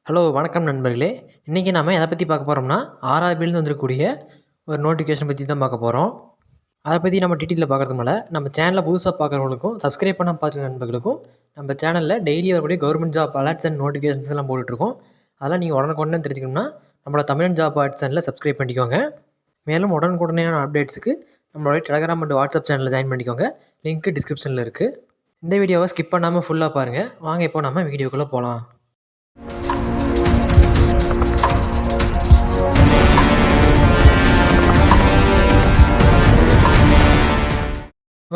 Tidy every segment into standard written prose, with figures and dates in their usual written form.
Hello வணக்கம் நண்பர்களே. இன்றைக்கி நம்ம எதை பற்றி பார்க்க போகிறோம்னா, ஆர்ஆர்பிலேருந்து வந்துருக்கக்கூடிய ஒரு நோட்டிஃபிகேஷன் பற்றி தான் பார்க்க போகிறோம். அதை பற்றி நம்ம டீட்டெயிலில் பார்க்குறதுக்கு மேலே நம்ம சேனலில் புதுசாக பார்க்குறவங்களுக்கும் சப்ஸ்கிரைப் பண்ண பார்க்குற நண்பர்களுக்கும் நம்ம சேனலில் டெய்லி வரக்கூடிய government job alerts and notifications எல்லாம் போட்டுட்ருக்கோம். அதெல்லாம் நீங்கள் உடனுக்குடனே தெரிஞ்சுக்கணும்னா நம்மளோட தமிழன் ஜாப் அலர்ட்ஸ் சேனலில் சப்ஸ்கிரைப் பண்ணிக்கோங்க. மேலும் உடனுக்குடனேயான அப்டேட்ஸுக்கு நம்மளோட டெலகிராம் அண்ட் வாட்ஸ்அப் சேனலில் ஜாயின் பண்ணிக்கோங்க. லிங்க் டிஸ்கிரிப்ஷனில் இருக்குது. இந்த வீடியோவை ஸ்கிப் பண்ணாமல் ஃபுல்லாக பாருங்கள். வாங்க இப்போ நம்ம வீடியோக்குள்ளே போகலாம்.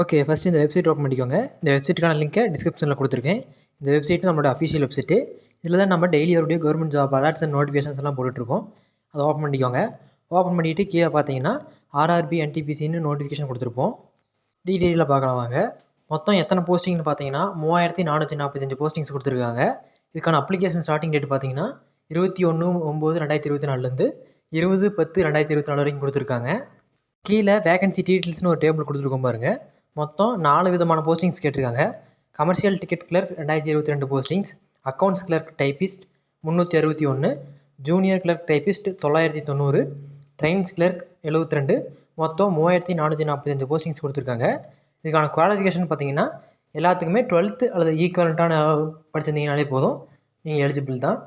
ஓகே, ஃபஸ்ட்டு இந்த வெப்சைட் ஓப்பன் பண்ணிக்கோங்க. இந்த வெப்சைட்டுக்கான லிங்க்கை டிஸ்கிரிப்ஷனில் கொடுத்துருக்கேன். இந்த வெப்சைட் நம்மளோட அஃபிஷியல் வெப்சைட்டு. இதில் தான் நம்ம டெய்லி வரக்கூடிய government job alerts and notifications எல்லாம் போட்டுட்ருக்கோம். அதை ஓப்பன் பண்ணிக்கோங்க. ஓப்பன் பண்ணிவிட்டு கீழே பார்த்தீங்கன்னா ஆர்ஆர்பி என்டிபிசின்னு நோட்டிஃபிகேஷன் கொடுத்துருப்போம். டீட்டெயிலில் பார்க்கலாம் வாங்க. மொத்தம் எத்தனை போஸ்டிங்னு பார்த்தீங்கன்னா 3445 போஸ்டிங்ஸ் கொடுத்துருக்காங்க. இதுக்கான அப்ளிகேஷன் ஸ்டார்டிங் டேட் பார்த்தீங்கன்னா 21/9/2024 20/10/2024 வரைக்கும் கொடுத்துருக்காங்க. கீழே வேகன்சி டீட்டெயில்ஸ்னு ஒரு டேபிள் கொடுத்துருக்கோம் பாருங்கள். மொத்தம் 4 விதமான போஸ்டிங்ஸ் கேட்டிருக்காங்க. Commercial ticket clerk 2022 postings, accounts clerk typist 361, junior clerk typist 990, trains clerk 72, மொத்தம் 3445 போஸ்டிங்ஸ் கொடுத்துருக்காங்க. இதுக்கான குவாலிஃபிகேஷன் பார்த்தீங்கன்னா எல்லாத்துக்குமே 12th அல்லது ஈக்குவலண்ட்டான படிச்சிருந்தீங்கனாலே போதும், நீங்கள் எலிஜிபிள் தான்.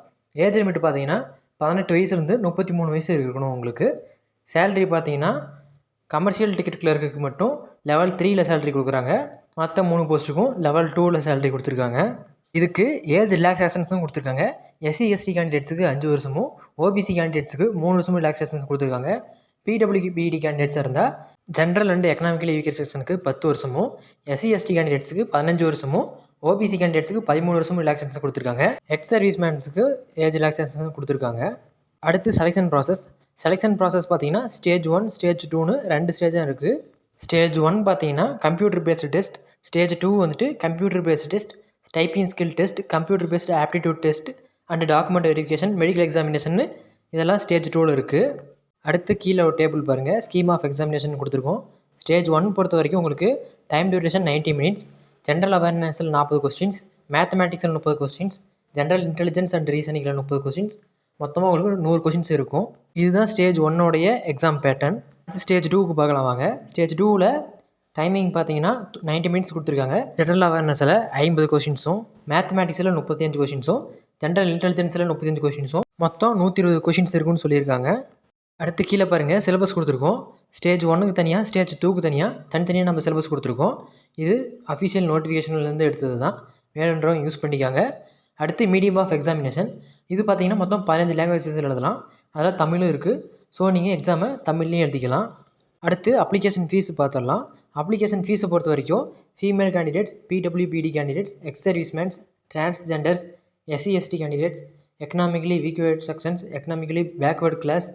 ஏஜ் லிமிட் பார்த்தீங்கன்னா 18 வயசுலேருந்து 33 வயசு இருக்கணும் உங்களுக்கு. சேலரி பார்த்தீங்கன்னா கமர்ஷியல் டிக்கெட் கிளர்க்கு மட்டும் லெவல் 3ல் சேலரி கொடுக்குறாங்க. மற்ற 3 போஸ்ட்டுக்கும் லெவல் 2ல் சேலரி கொடுத்துருக்காங்க. இதுக்கு ஏஜ் ரிலாக்ஸேஷன்ஸும் கொடுத்துருக்காங்க. எஸ்சி எஸ்டி கேண்டிடேட்ஸுக்கு 5 வருஷமும், ஓபிசி கேண்டிடேட்ஸுக்கு 3 வருஷமும் ரிலாக்ஸேஷன்ஸ் கொடுத்துருக்காங்க. பிடபிள்யூபிடி கேண்டிடேட்ஸாக இருந்தால் ஜென்ரல் அண்ட் எக்கனாமிக்கலி வீக்கர் செக்ஷனுக்கு 10 வருஷமும், எஸ்சி எஸ்டி கேண்டிடேட்ஸுக்கு 15 வருஷமும், ஓபிசி கேண்டிடேட்ஸுக்கு 13 வருஷமும் ரிலாக்ஸேஷன் கொடுத்துருக்காங்க. எக்ஸ் சர்வீஸ்மேன்ஸுக்கு ஏஜ் ரிலாக்ஸேஷன் கொடுத்துருக்காங்க. அடுத்து செலெக்ஷன் ப்ராசஸ் பார்த்தீங்கன்னா ஸ்டேஜ் 1, ஸ்டேஜ் 2ன்னு 2 ஸ்டேஜாக இருக்குது. ஸ்டேஜ் 1 பார்த்தீங்கன்னா கம்ப்யூட்டர் பேஸ்டு டெஸ்ட், ஸ்டேஜ் 2 வந்துட்டு computer based test, typing skill test, computer based aptitude test and document verification, medical examination, இதெல்லாம் ஸ்டேஜ் 2ல் இருக்குது. அடுத்து கீழே ஒரு டேபிள் பாருங்கள், ஸ்கீம் ஆஃப் எக்ஸாமினேஷன் கொடுத்துருக்கோம். ஸ்டேஜ் 1 பொறுத்த வரைக்கும் உங்களுக்கு டைம் டியூரேஷன் 90 மினிட்ஸ், ஜென்ரல் அவேர்னஸில் 40 கொஸ்டின்ஸ், மேத்தமேட்டிக்ஸில் 30 கொஸ்டின்ஸ், ஜென்ரல் இன்டெலிஜென்ஸ் அண்ட் ரீசனிங்கில் 30 கொஸ்டின்ஸ், மொத்தமாக உங்களுக்கு 100 கொஸ்டின்ஸ் இருக்கும். இதுதான் ஸ்டேஜ் 1உடைய எக்ஸாம் பேட்டர்ன். ஸ்டேஜ் 2க்கு பார்க்கலாம் வாங்க. ஸ்டேஜ் 2வில் டைமிங் பார்த்தீங்கன்னா 90 மினிட்ஸ் கொடுத்துருக்காங்க. ஜென்ரல் அவேர்னஸில் 50 கொஸ்டின்ஸும், மேத்தமேட்டிக்ஸில் 35 கொஸ்டின்ஸும், ஜென்ரல் இன்டெலிஜென்ஸில் 35 கொஸ்டின்ஸும், மொத்தம் 120 கொஸ்டின்ஸ் இருக்குன்னு சொல்லியிருக்காங்க. அடுத்து கீழே பாருங்கள், சிலபஸ் கொடுத்துருக்கோம். ஸ்டேஜ் 1க்கு தனியாக, ஸ்டேஜ் 2க்கு தனித்தனியாக நம்ம சிலபஸ் கொடுத்துருக்கோம். இது அஃபிஷியல் நோட்டிஃபிகேஷன்லேருந்து எடுத்தது தான், வேணுன்றவங்க யூஸ் பண்ணிக்காங்க. அடுத்து மீடியம் ஆஃப் எக்ஸாமினேஷன். இது பார்த்தீங்கன்னா மொத்தம் 15 லாங்குவேஜஸில் எழுதலாம். அதில் தமிழும் இருக்குது. ஸோ நீங்கள் எக்ஸாமை தமிழ்லேயும் எழுதிக்கலாம். அடுத்து அப்ளிகேஷன் ஃபீஸ் பார்த்துடலாம். அப்ளிகேஷன் ஃபீஸை பொறுத்த வரைக்கும் female candidates, PWBD candidates, ex servicemens, transgenders, SC ST candidates, economically weaker sections, economically backward class,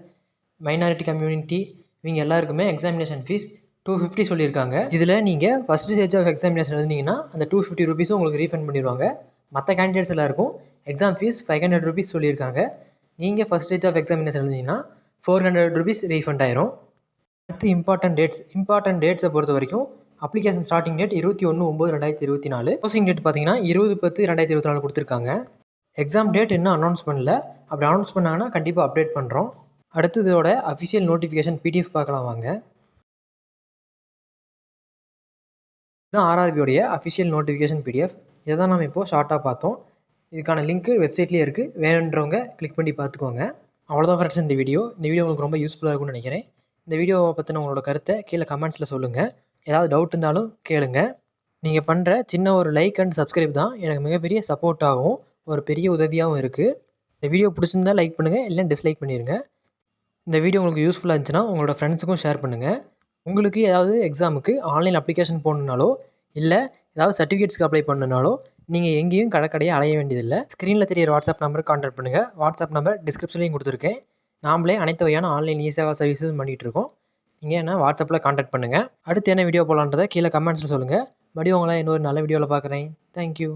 minority community, இவங்க எல்லாருக்குமே எக்ஸாமினேஷன் ஃபீஸ் 250 சொல்லியிருக்காங்க. இதில் நீங்கள் ஃபஸ்ட்டு ஸ்டேஜ் ஆஃப் எக்ஸாமினேஷன் எழுதிங்கன்னா அந்த 250 ருபீஸும் உங்களுக்கு ரீஃபண்ட் பண்ணிடுவாங்க. மற்ற கேண்டிடேட்ஸ் எல்லாருக்கும் எக்ஸாம் ஃபீஸ் 500 ருபீஸ் சொல்லியிருக்காங்க. நீங்கள் ஃபஸ்ட் ஸ்டேஜ் ஆஃப் எக்ஸாமினேஷன் எழுதிங்கன்னா 400 ருபீஸ் ரீஃபண்ட் ஆயிரும். அடுத்து இம்பார்ட்டன்ட் டேட்ஸை பொறுத்த வரைக்கும் application starting date 21/9/2024. Closing date பார்த்தீங்கன்னா 20/10/2024 கொடுத்துருக்காங்க. எக்ஸாம் டேட் இன்னும் அனௌன்ஸ் பண்ணல. அப்படி அனௌன்ஸ் பண்ணாங்கன்னா கண்டிப்பாக அப்டேட் பண்ணுறோம். அடுத்து இதோட அஃபிஷியல் நோட்டிஃபிகேஷன் பிடிஎஃப் பார்க்கலாம் வாங்க. இதுதான் ஆர்ஆர்பியோடைய அஃபிஷியல் நோட்டிஃபிகேஷன் பிடிஎஃப். இதை தான் நம்ம இப்போது ஷார்ட்டாக பார்த்தோம். இதுக்கான லிங்க்கு வெப்சைட்லேயே இருக்குது, வேணுன்றவங்க கிளிக் பண்ணி பார்த்துக்கோங்க. அவ்வளோதான் ஃப்ரெண்ட்ஸ் இந்த வீடியோ உங்களுக்கு ரொம்ப யூஸ்ஃபுல்லாக இருக்கும்னு நினைக்கிறேன். இந்த வீடியோவை பற்றின உங்களோட கருத்தை கீழே கமெண்ட்ஸில் சொல்லுங்கள். ஏதாவது டவுட் இருந்தாலும் கேளுங்க. நீங்கள் பண்ணுற சின்ன ஒரு லைக் அண்ட் சப்ஸ்கிரைப் தான் எனக்கு மிகப்பெரிய சப்போர்ட்டாகவும் ஒரு பெரிய உதவியாகவும் இருக்குது. இந்த வீடியோ பிடிச்சிருந்தா லைக் பண்ணுங்கள், இல்லைன்னா டிஸ்லைக் பண்ணிடுங்க. இந்த வீடியோ உங்களுக்கு யூஸ்ஃபுல்லாக இருந்துச்சுன்னா உங்களோட ஃப்ரெண்ட்ஸுக்கும் ஷேர் பண்ணுங்கள். உங்களுக்கு ஏதாவது எக்ஸாமுக்கு ஆன்லைன் அப்ளிகேஷன் போடணுன்னாலோ, இல்லை ஏதாவது சர்டிஃபிகேட்ஸ்க்கு அப்ளை பண்ணணுனாலோ நீங்கள் எங்கேயும் கடைக்கடையாக அலைய வேண்டியதில்லை. ஸ்க்ரீனில் தெரியிற வாட்ஸ்அப் நம்பருக்கு கான்டாக்ட் பண்ணுங்கள். வாட்ஸ்அப் நம்பர் டிஸ்கிரிப்ஷன்லையும் கொடுத்துருக்கேன். நாமளே அனைத்து வகையான ஆன்லைன் சேவா சர்வீஸும் பண்ணிகிட்ருக்கோம். நீங்கள் என்ன வாட்ஸ்அப்பில் கான்டாக்ட் பண்ணுங்கள். அடுத்து என்ன வீடியோ போடலான்றதை கீழே கமெண்ட்ஸில் சொல்லுங்கள். மறுபடியும் உங்களை இன்னொரு நல்ல வீடியோவில் பார்க்குறேன். தேங்க்யூ.